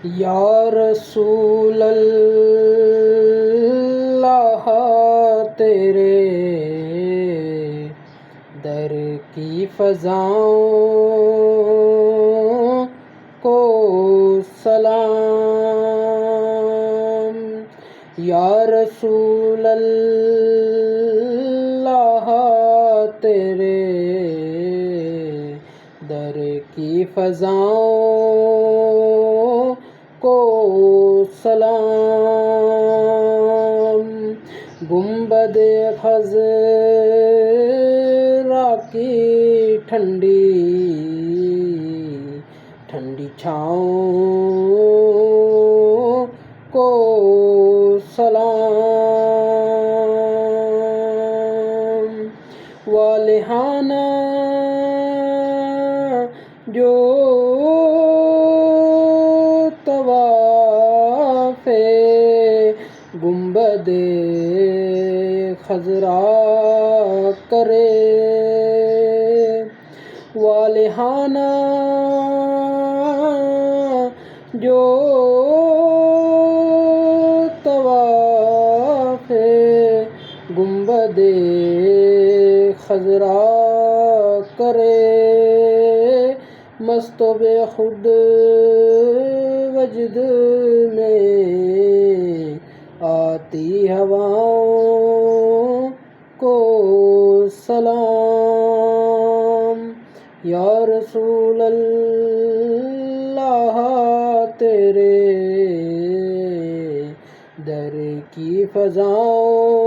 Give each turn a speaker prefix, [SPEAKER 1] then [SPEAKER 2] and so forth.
[SPEAKER 1] یا رسول اللہ تیرے در کی فضاؤں کو سلام، یا رسول اللہ تیرے در کی فضاؤں کو سلام، گنبد خضرا کی ٹھنڈی ٹھنڈی چھاؤں کو سلام، والہانہ جو طواف گنبد خضرا کرے، والہانہ جو طواف گنبد خضرا کرے، مست و بے خود وجد میں آتی ہواؤں کو سلام، یا رسول اللہ تیرے در کی فضاؤں